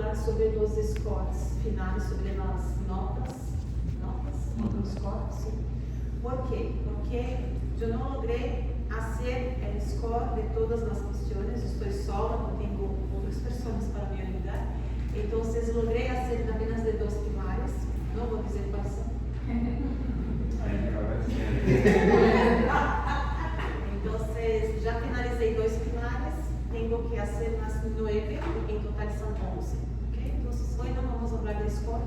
hablar sobre los scores finales, sobre las notas, scores, sí. ¿Por qué? Porque yo no logré hacer el score de todas las cuestiones, estoy sola, no tengo otras personas para me ayudar, entonces logré hacer apenas de 2 pilares, no voy a decir cuáles son. Entonces, ya finalicé 2 pilares, tengo que hacer más 9, en total son 11. ¿Okay? Entonces, hoy no vamos a hablar de score,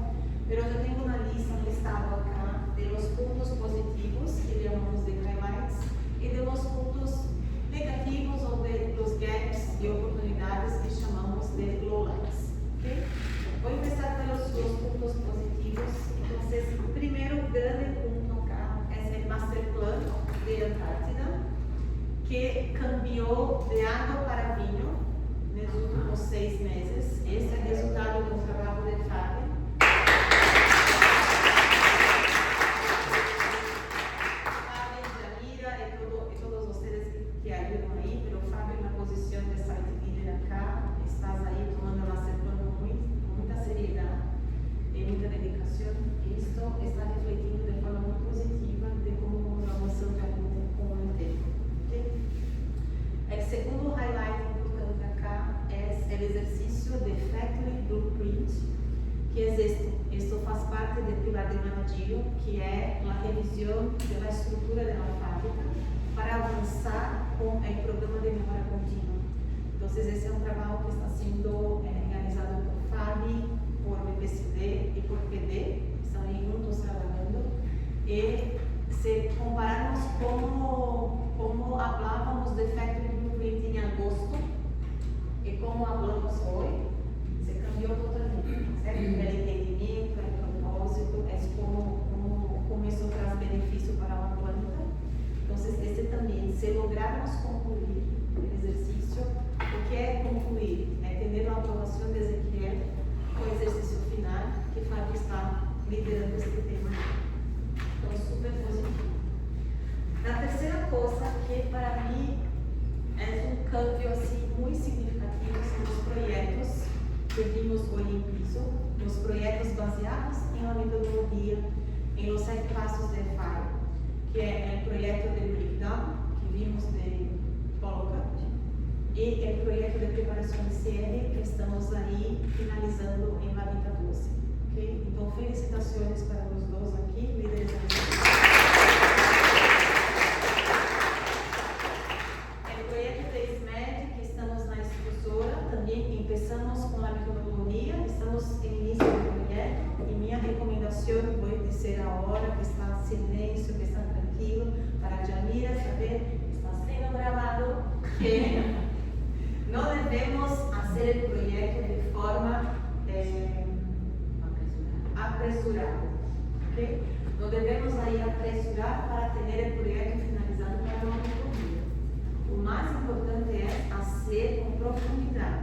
pero yo tengo una lista, un listado acá de los puntos positivos, que llamamos de highlights, y de los puntos negativos o de los gaps y oportunidades que chamamos de lowlights. ¿Okay? Voy a empezar por los puntos positivos. Entonces, el primer grande punto acá es el Master Plan de Antártida, que cambió de água para vinho nos últimos 6 meses. Esse é o resultado do trabalho de Fábio. Fábio, Jamira e todos vocês que ajudam aí, pero Fábio na posição de site leader acá, estás aí tomando a Masterplan com muita seriedade e muita dedicação. Isto está refletindo de forma muito positiva de como vamos avançando com o tempo. El segundo highlight importante acá es el ejercicio de Factory Blueprint, que es esto. Esto faz parte del pilar de Managio, que es la revisión de la estructura de la fábrica para avanzar con el programa de mejora continua. Entonces, ese es un trabajo que está siendo realizado por Fabi, por BPCD y por PD, están ahí juntos trabajando. Y si comparamos como hablábamos de Factory Blueprint en agosto y como hablamos hoy, se cambió totalmente. El entendimiento, el propósito, es como eso trae beneficio para la planta. Entonces, este también, si lograrmos concluir el ejercicio, o que es concluir, es tener la aprobación de Ezequiel con el ejercicio final, que Fábio está liderando este tema. Entonces, súper positivo. La tercera cosa que para mí es un cambio así muy significativo en los proyectos que vimos hoy en piso, los proyectos basados en la metodología, en los 7 pasos de FIRE, que es el proyecto de breakdown que vimos de Pollock y el proyecto de preparación de CR que estamos ahí finalizando en la Vita 12. ¿Okay? Entonces, felicitaciones para los dos aquí, líderes de voy a decir ahora que está en silencio, que está tranquilo, para Jamira saber, está siendo grabado, que no debemos hacer el proyecto de forma apresurada. ¿Okay? No debemos ahí apresurar para tener el proyecto finalizado para la metodología. Lo más importante es hacer con profundidad,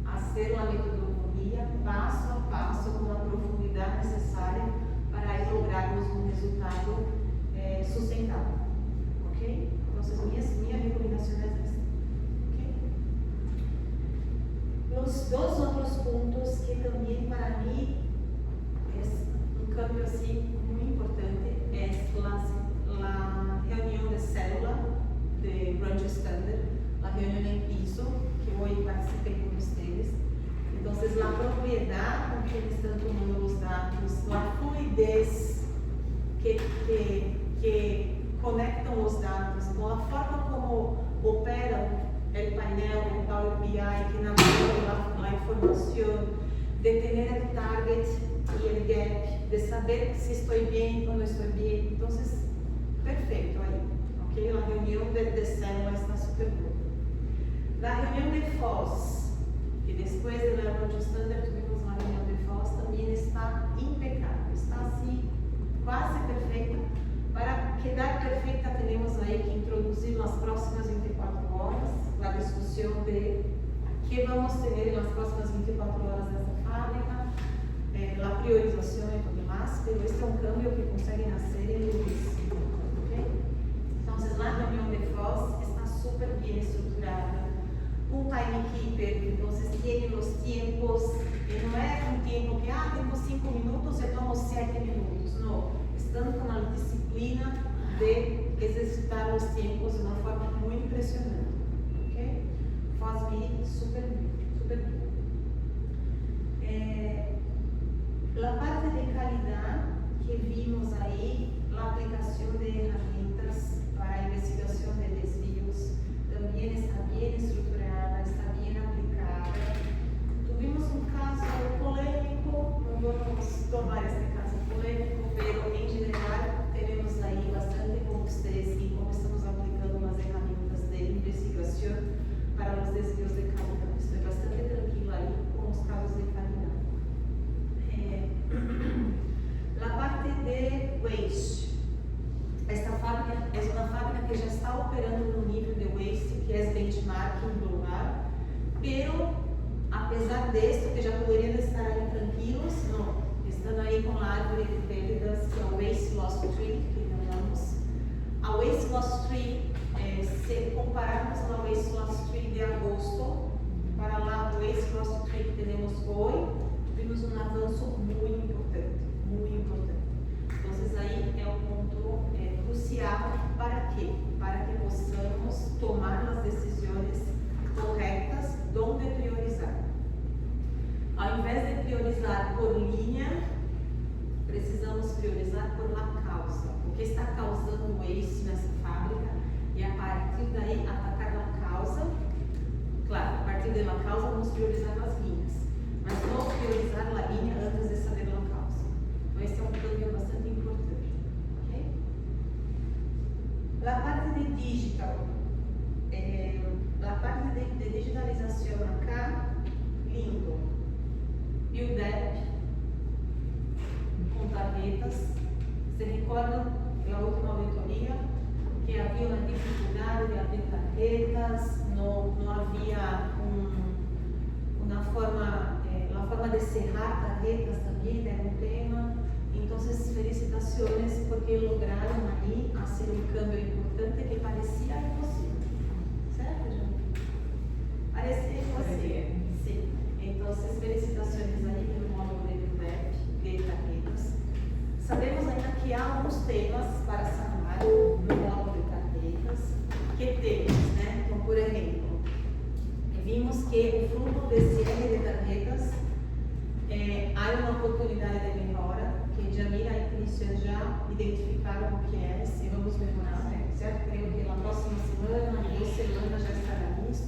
hacer la metodología paso a paso con la profundidad necesaria para lograrmos un resultado sustentable. ¿Okay? Entonces, mi recomendación es esta. ¿Okay? Los 2 otros puntos que también para mí es un cambio así muy importante es la reunión de célula de Rancho Standard, la reunión en piso que hoy participé con ustedes. Entonces, la propiedad con que están tomando los datos, la fluidez que conectan los datos, con la forma como opera el panel, el Power BI, que navega la información, de tener el target y el gap, de saber si estoy bien o no estoy bien. Entonces, perfecto ahí. ¿Okay? La reunión de célula está súper buena. La reunión de FOS, y después de la Rancho Standard tuvimos la reunión de FOS, también está impecable, está así, quase perfecta. Para quedar perfecta tenemos ahí que introducir las próximas 24 horas, la discusión de qué vamos a tener en las próximas 24 horas de esta fábrica, la priorización y todo demás, pero este es un cambio que consiguen hacer en lunes. ¿Okay? Entonces, la reunión de FOS está súper bien estructurada. Un timekeeper, entonces tiene los tiempos en tenho 5 minutos, eu tomo 7 minutos. Não, estando com a disciplina de exercitar os tempos de uma forma muito impressionante. Ok? Faz-me super bem, super bem. A parte de calidad que vimos aí, a aplicação de ferramentas para a investigação de desvios, também está bem estruturada, está bem aplicada. Tuvimos um caso polêmico, não vamos tomar este caso polêmico, mas em geral temos aí bastante robustez em como estamos aplicando as ferramentas de investigação para os desvios de calidad. Estou bastante tranquila aí com os casos de calidad. La parte de waste. Esta fábrica é uma fábrica que já está operando no nível de waste que é benchmarking global, pero apesar disso, que já poderiam estar aí tranquilos, não, estando aí com a árvore de pérdidas, que é o Waste Loss Tree, que chamamos. A Waste Loss Tree, se compararmos a Waste Loss Tree de agosto para lá o Waste Loss Tree que temos hoje, vimos um avanço muito importante, muito importante. Então, aí é um ponto crucial para quê? Para que possamos tomar as decisões corretas de onde priorizar. Ao invés de priorizar por linha, precisamos priorizar por la causa. O que está causando waste nessa fábrica e a partir daí atacar a causa. Claro, a partir da causa vamos priorizar as linhas, mas não priorizar a linha antes de saber a causa. Então esse é um cambio bastante importante. Okay? A parte de digital, a parte de digitalização acá, lindo. Build-up com tarjetas. Se recordam da última auditoria que havia uma dificuldade de abrir tarjetas, não havia uma forma, a forma de cerrar tarjetas também era um tema. Então, felicitações porque lograram aí fazer um câmbio importante que parecia impossível. Certo, João? Parecia impossível. Sim. Então, felicitações aí pelo módulo de build-up de tarjetas. Sabemos ainda que há alguns temas para sanar no módulo de tarjetas que temos, né? Então, por exemplo, vimos que o fluxo de cierre de tarjetas há uma oportunidade de melhora, que Jamila e Cristian já identificaram o que é, e vamos melhorar, certo? Creio que na próxima semana, 2 semanas já estará nisso.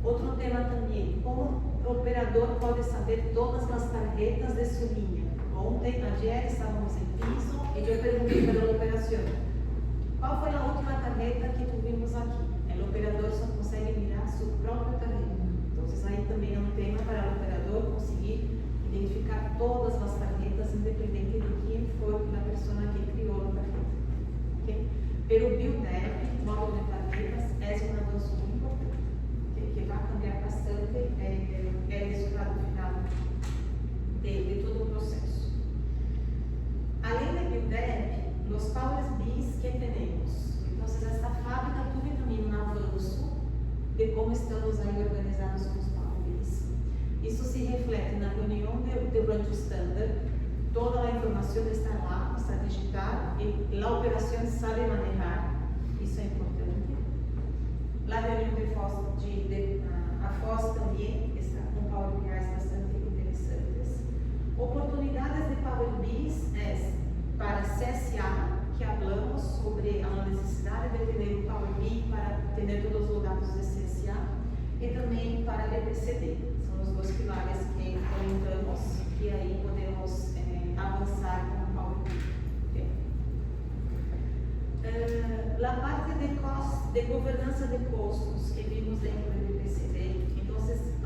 Outro tema também, como o operador pode saber todas as tarjetas de sua linha. Ontem, ayer, estávamos em piso e eu perguntei para a operação, qual foi a última tarjeta que tuvimos aqui? O operador só consegue mirar sua própria tarjeta. Então, aí também é um tema para o operador conseguir identificar todas as tarjetas, independente de quem for a pessoa que criou a tarjeta. Okay? Pero o build-up, módulo de tarjetas, é um avanço muito importante, que vai cambiar bastante o resultado final de todo o processo. Além de build-up, os Power BIs que temos. Então, esta fábrica tudo também um avanço de como estamos aí organizados com os Power BIs. Isso se reflete na reunião de Run to Standard. Toda a informação está lá, está digital e a operação sabe manejar. Isso é importante. A reunião a FOS também está com Power BIs bastante interessantes. Oportunidades de Power BIs para CSA, que falamos sobre a necessidade de ter um Power BI para ter todos os dados de CSA, e também para BPCD. São os dois pilares que comentamos e aí podemos avançar com o Power BI. Okay. A parte de governança de custos que vimos dentro do BPCD, então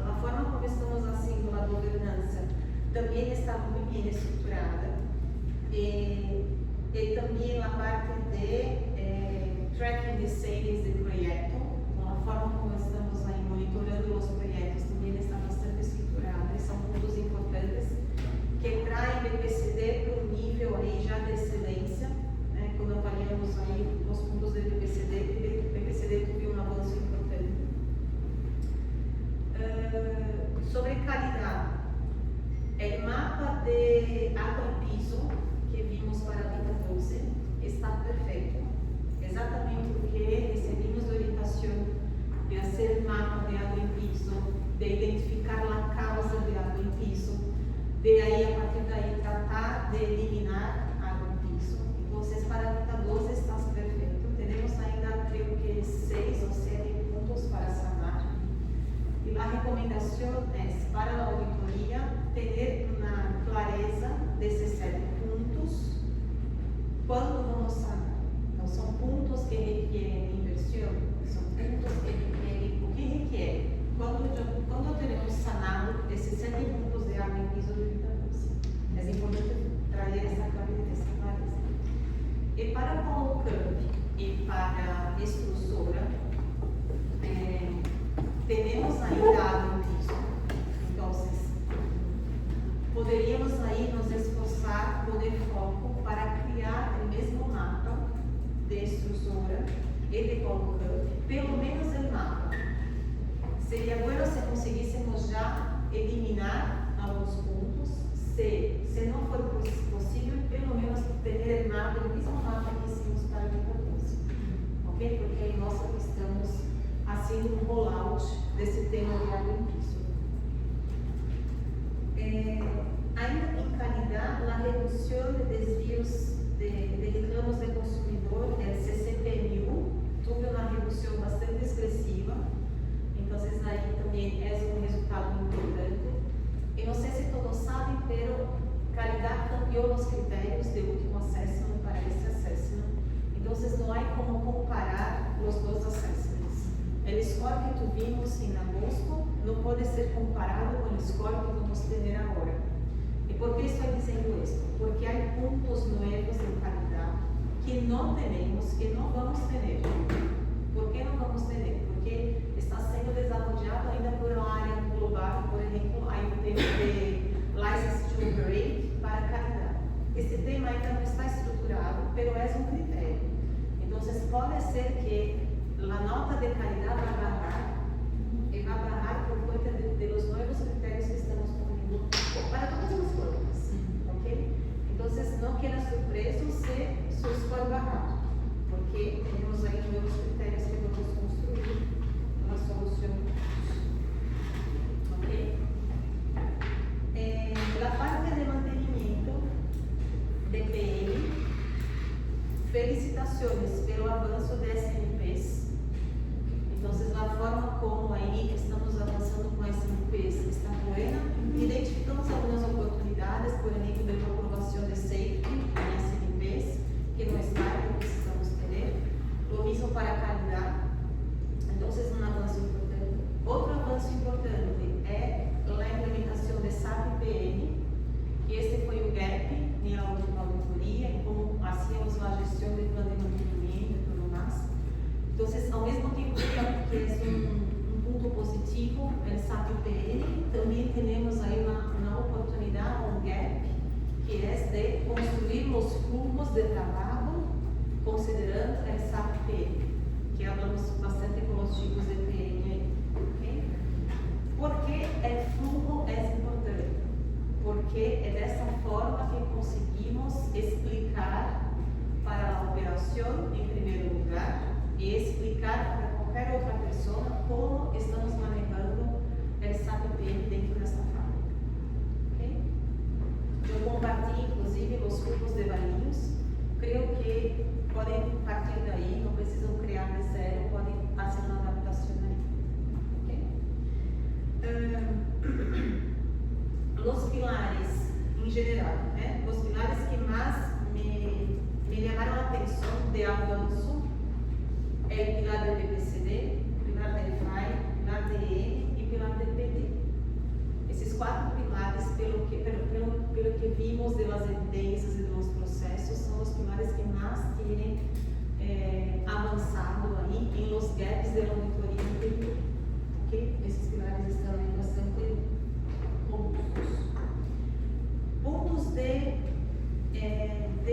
a forma como estamos fazendo a governança também está muito bem estruturada. E também a parte de tracking de savings de projeto, então a forma como estamos aí monitorando os projetos também está bastante estruturada, são pontos importantes que traem BPCD para um nível aí já de excelência, né? Quando avaliamos aí os pontos de BPCD teve um avanço importante. Sobre qualidade, O mapa de água em piso que vimos para a Vita 12 está perfeito. Exatamente porque recebimos orientação de fazer mapa de água em piso, de identificar a causa de água em piso, de aí, a partir daí, tratar de eliminar água em piso. Então, para a Vita 12 está perfeito. Temos ainda, creio que, 6 ou 7 pontos para sanar. E a recomendação é, para a auditoria, ter uma clareza desses 7 pontos quando vamos sanar. Então, são pontos que requerem inversão, são pontos que requerem o que requer. Quando teremos sanado esses 7 pontos de água em piso de Vita 12. É importante trazer essa clareza. E para o camp e para a estrutura, temos ainda água em piso. Então, poderíamos aí nos esforçar, poner foco para criar o mesmo mapa de estrutura e de colocante, pelo menos o mapa. Seria bom se conseguíssemos já eliminar alguns pontos, se não for possível, pelo menos ter o mesmo mapa que hicimos para a Vita 12. Ok? Porque aí nós estamos fazendo um rollout desse tema de água em piso. Ainda em calidade, a redução de desvios de reclamos de consumidor, CCPMU, teve uma redução bastante expressiva. Então, aí também é um resultado importante. E não sei se todos sabem, mas calidade cambiou os critérios de último assessment para esse assessment. Então, não há como comparar os dois assessments. O score que tuvimos em agosto não pode ser comparado com o score que vamos ter agora. E por que estou dizendo isso? Porque há pontos novos em qualidade que não temos, que não vamos ter. Por que não vamos ter? Porque está sendo desenvolvido ainda por uma área global, por exemplo, aí o tema de license to operate para qualidade. Esse tema ainda não está estruturado, mas é um critério. Então, pode ser que a nota de qualidade vai barrar, e vai barrar por conta de los novos critérios que estamos poniendo para todas as formas, ok? Então, não queira surpreso se seu score barrar, porque temos aí novos critérios que vamos construir uma solução, ok? A parte de mantenimento, DPM, felicitações pelo avanço de SNPs. Então, a forma como aí estamos avançando com SNPs está boa. Identificamos algumas oportunidades, por exemplo, de comprovação de safety em SNPs, que não está e que precisamos ter. O mesmo para a qualidade. Então, um avanço importante. Outro avanço importante é a implementação de SAP PM, que este foi o gap na última auditoria, em como hacíamos a gestão de plano de mantenimento e tudo mais. Então, ao mesmo tempo que é um ponto positivo, o SAP PM, também temos aí uma oportunidade, um gap, que é de construir os fluxos de trabalho considerando o SAP PM, que hablamos bastante com os tipos de PM, ok? Porque o fluxo é importante, porque é dessa forma que conseguimos explicar para a operação, em primeiro lugar, e explicar para qualquer outra pessoa como estamos manejando o SAP PM dentro dessa fábrica. Okay? Eu combati, inclusive, os grupos de valinhos. Creio que podem partir daí, não precisam criar de zero, podem fazer uma adaptação aí. Okay? Os pilares, em geral, né? Os pilares que mais me chamaram a atenção de avanço é o pilar da BPCD, pilar da EFI, pilar da EM e pilar da PD. Esses 4 pilares, pelo que vimos das evidências e dos processos, são os pilares que mais têm avançado aí em los gaps da auditoria anterior. Okay? Esses pilares estão aí bastante robustos. Pontos de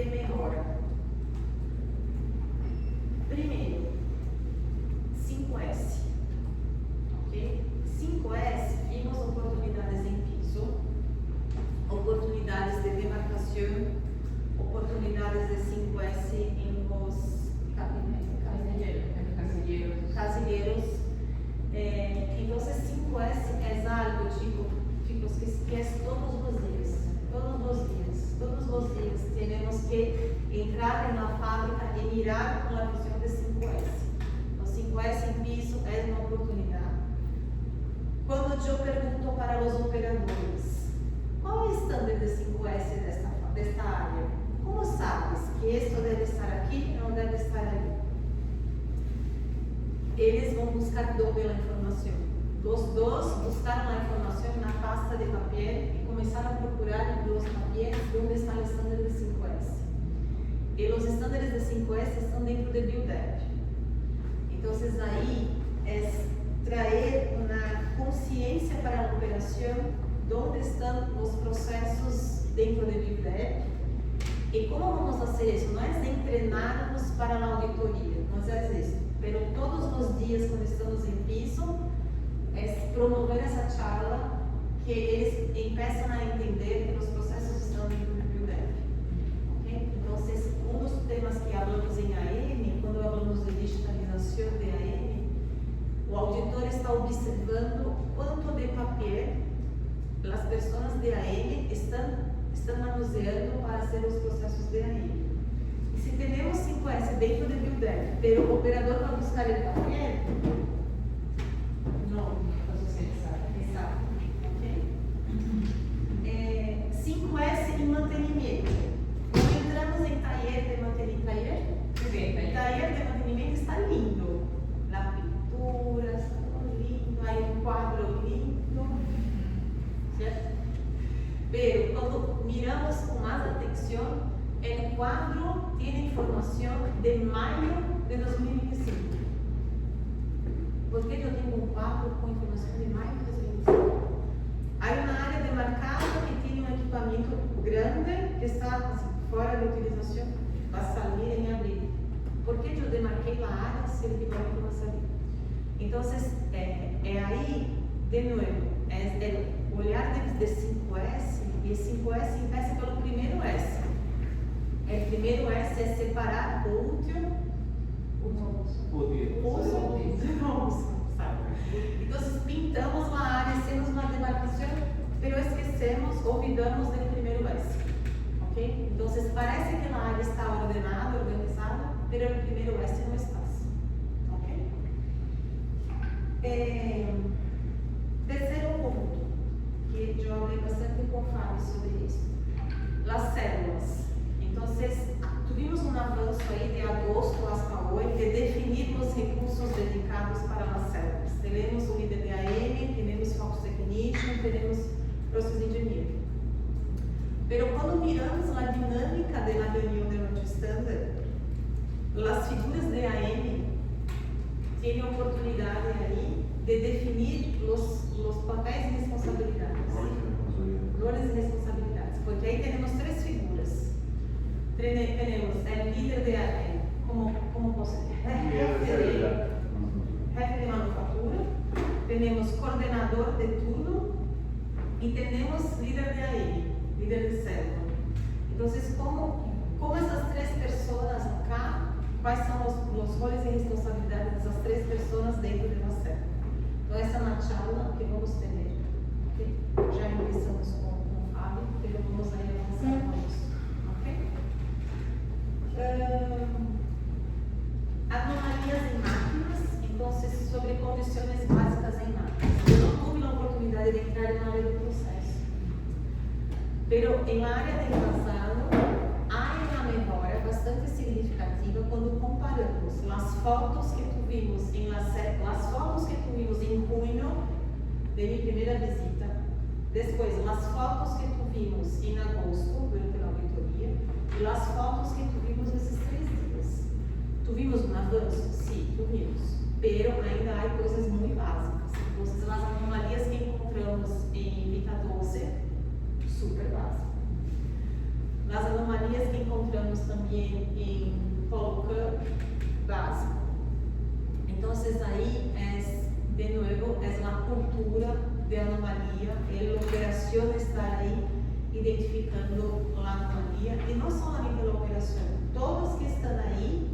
melhora. Primeiro, 5S. Ok? 5S, vimos oportunidades em piso, que é todos os dias. Todos os dias temos que entrar en la fábrica e mirar com a visão de 5S. O 5S em piso é uma oportunidade. Quando eu pergunto para os operadores, qual é o estándar de 5S desta área? Como sabes que isso deve estar aqui e não deve estar ali? Eles vão buscar onde a informação. Os dois buscaram a informação na pasta de papel e começaram a procurar nos papéis onde está o estándar de 5S. E os estándares de 5S estão dentro de BuildApp. Então, aí é trazer uma consciência para a operação onde estão os processos dentro de BuildApp. E como vamos fazer isso? Não é treinar-nos para a auditoria, não é isso. Mas todos os dias, quando estamos em piso, é promover essa charla que eles começam a entender que os processos estão dentro do BuildApp. Okay? Então, um dos temas que falamos em AM, quando falamos de digitalização de AM, o auditor está observando quanto de papel as pessoas de AM estão manuseando para fazer os processos de AM. E se temos 5S dentro do BuildApp, mas o operador vai buscar o papel, não, exato. Okay? 5S em mantenimento. Quando entramos em taller de mantenimento, taller de mantenimento está lindo. A pintura está lindo, aí um quadro lindo, certo? Pero quando miramos com mais atenção, o quadro tem informação de maio de 2025. Por que eu tenho um quadro com informação de maio de 2025? Há uma área demarcada que tem um equipamento grande que está assim, fora de utilização, vai sair em abril. Por que eu demarquei a área se o equipamento vai sair? Então, aí, de novo, o olhar de 5S, e 5S empieza pelo primeiro S. O primeiro S é separar o útil, uso, sabe? Então, pintamos a área, hacemos uma demarcação, mas esquecemos, olvidamos do primeiro S. Ok? Então, parece que a área está ordenada, organizada, mas o primeiro S não está. Ok? Terceiro ponto, que eu falei bastante com o Fábio sobre isso. As células. Então, tivemos um avanço aí de agosto hasta hoje de definir os recursos dedicados para as células. Temos o líder de AM, temos Focus Technician, temos Process Engineer. Mas quando miramos a dinâmica da reunião de nosso standard, as figuras de AM têm a oportunidade aí de definir os papéis e responsabilidades. Roles e responsabilidades. Porque aí temos três figuras. Temos o líder de AM, como posso dizer? Jefe de manufatura, temos coordenador de turno e temos líder de AM, líder de célula. Então, como essas três pessoas acá, quais são os roles e responsabilidades dessas três pessoas dentro de uma célula? Então, essa é uma charla que vamos ter. Okay? Já começamos com o Fábio, mas vamos aí avançar com isso. Anomalias em máquinas, então, sobre condições básicas em máquinas. Eu não tive a oportunidade de entrar na área do processo. Pero em área de envasado, há uma melhora bastante significativa quando comparamos as fotos que tivemos em junho de minha primeira visita, depois as fotos que tivemos em agosto durante a auditoria e as fotos que tivemos nesses 3 dias. Tivemos um avanço? Sim, tivemos. Pero ainda há coisas muito básicas. Então, as anomalias que encontramos em Vita 12, super básicas. As anomalias que encontramos também em Polo Cup, básico. Então, aí de novo, a cultura de anomalia, a operação está aí identificando a anomalia, e não somente a operação, todos que estão aí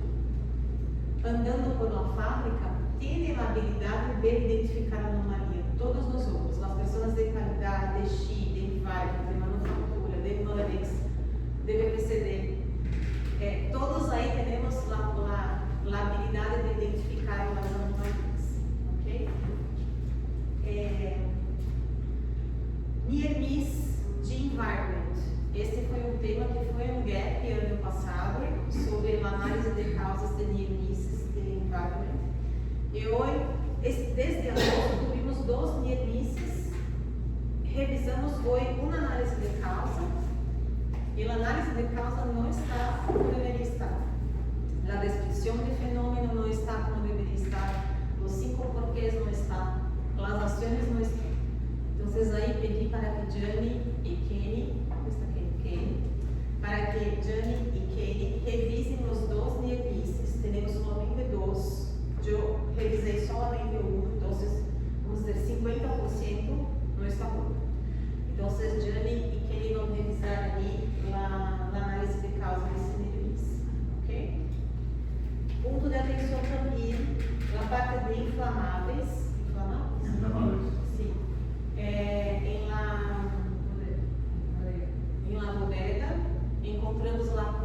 andando por uma fábrica têm a habilidade de identificar a anomalia, todos nós outros, as pessoas de qualidade, de XI, de Near miss de environment. Este foi um tema que foi um gap ano passado sobre a análise de causas de near misses de environment. E hoje, desde agosto, tuvimos 2 near misses. Revisamos hoje uma análise de causa. E a análise de causa não está como deveria estar. A descrição de fenômeno não está como deveria estar. Os 5 porquês não estão. As ações não estão. Então, aí pedi para que Jane e Kenny, para que Jane e Kenny revisem os 2 near misses. Temos somente 2. Eu revisei somente 1, então, vamos dizer, 50% não está bom. Então, Jane e Kenny vão revisar ali a análise de causa desse near miss. Ok? Ponto de atenção também, na parte de inflamáveis.